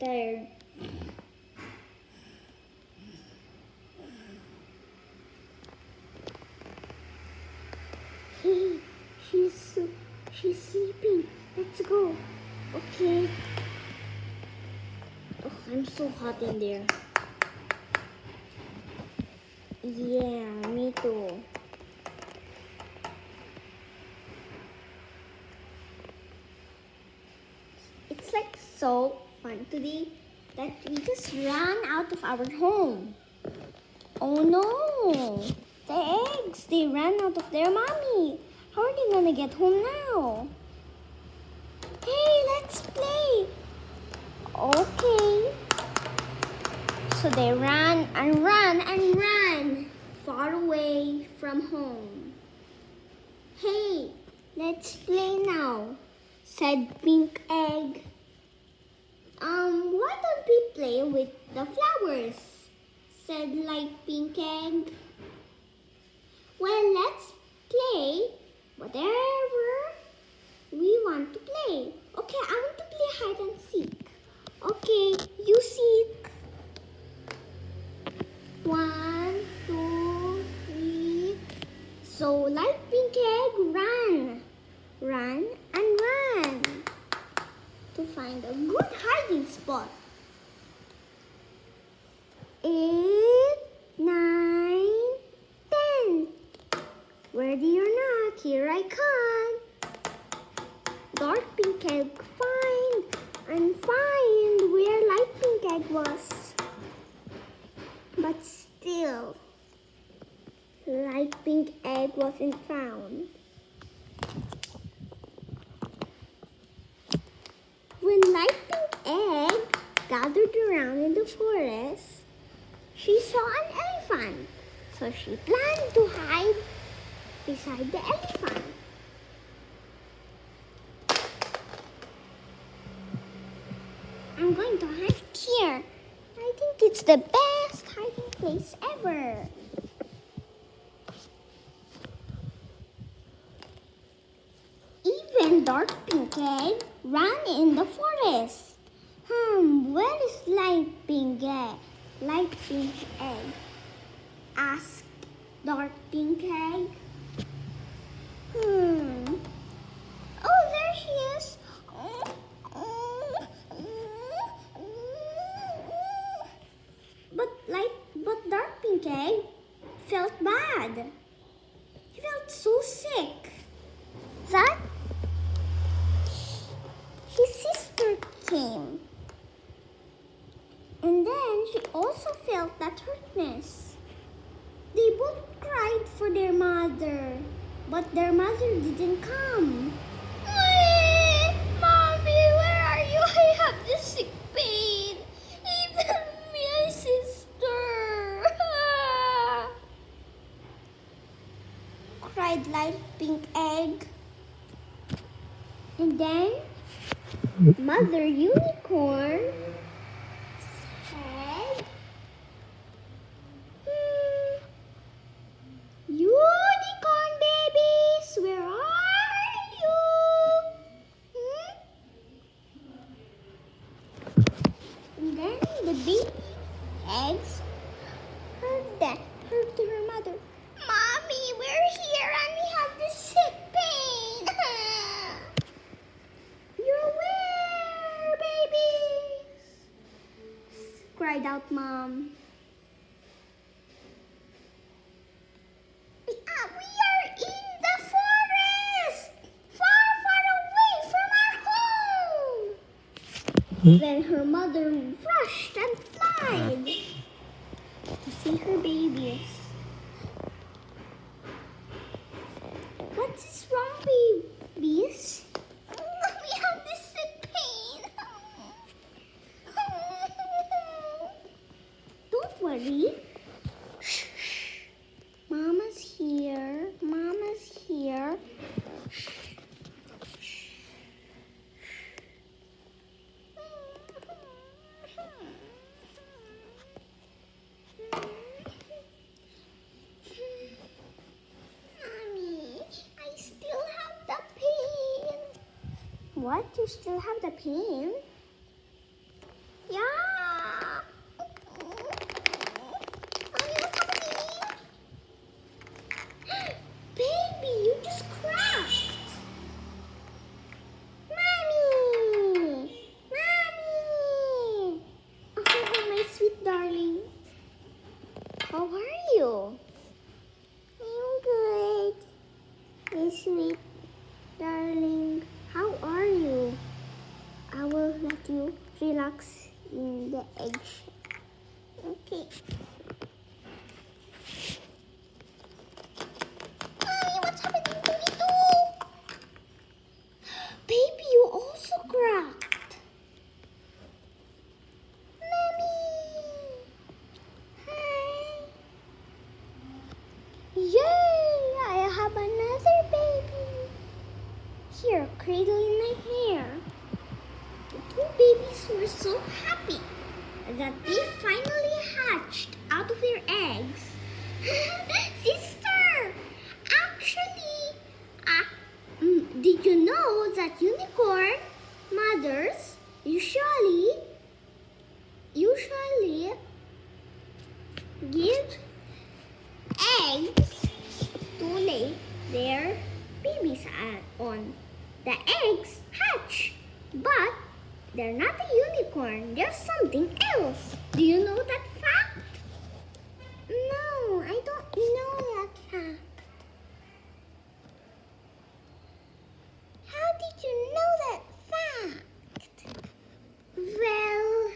tired. Hey, she's sleeping. Let's go. Okay. Oh, I'm so hot in there. Yeah, me too. It's like so fun today that we just ran out of our home. Oh no! The eggs, they ran out of their mommy. How are they gonna get home now? Hey, let's play. Okay. So they ran and ran and ran far away from home. Hey, let's play now, said Pink Egg. Why don't we play with the flowers? Said Light Pink Egg. Well, let's play whatever we want to play. Okay, I want to play hide and seek. Okay, you seek. 1, 2, 3. So Light Pink Egg ran and ran to find a good hiding spot. 8, 9, 10. Ready or not, here I come. Dark Pink Egg find where Light Pink Egg was. But still, Light Pink Egg wasn't found. When Light Pink Egg gathered around in the forest, she saw an elephant. So she planned to hide beside the elephant. I'm going to hide here. I think it's the best hiding place ever. Even Dark Pink Egg ran in the forest. Where is Light Pink Egg? Light Pink Egg asked Dark Pink Egg. Oh, there she is. But Dark Pink Egg felt bad. He felt so sick that his sister came. And then she also felt that hurtness. They both cried for their mother, but their mother didn't come. Mommy, where are you? I have this sick pain. Even my sister. Cried Light Pink Egg. And then Mother Unicorn said, Unicorn babies, where are you? And then the baby eggs heard to her mother, Mommy, we're here and we have this sick pain. You're where, babies? Cried out Mom. We are in the forest, far away from our home. Then her mother rushed and fled to see her babies. What is wrong, babies? We have this sick pain. Don't worry. Shh. Mama's here. Mama's here. Mommy, I still have the pain. What? You still have the pain? Yeah, How are you? I'm good. My sweet darling, how are you? I will let you relax in the edge. Okay. Hi, what's happening to me too? Baby, you also cracked. Mommy. Hi. Yay! I have another baby. Here, cradling my hair. The two babies were so happy that they finally hatched out of their eggs. Sister, actually, did you know that unicorn mothers usually give eggs to lay their babies on? The eggs hatch, but they're not a unicorn. They're something else. Do you know that fact? No, I don't know that fact. How did you know that fact? Well,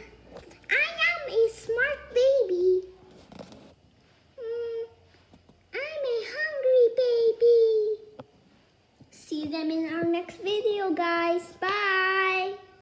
I am a smart baby. I'm a hungry baby. See them in our next video, guys. Bye.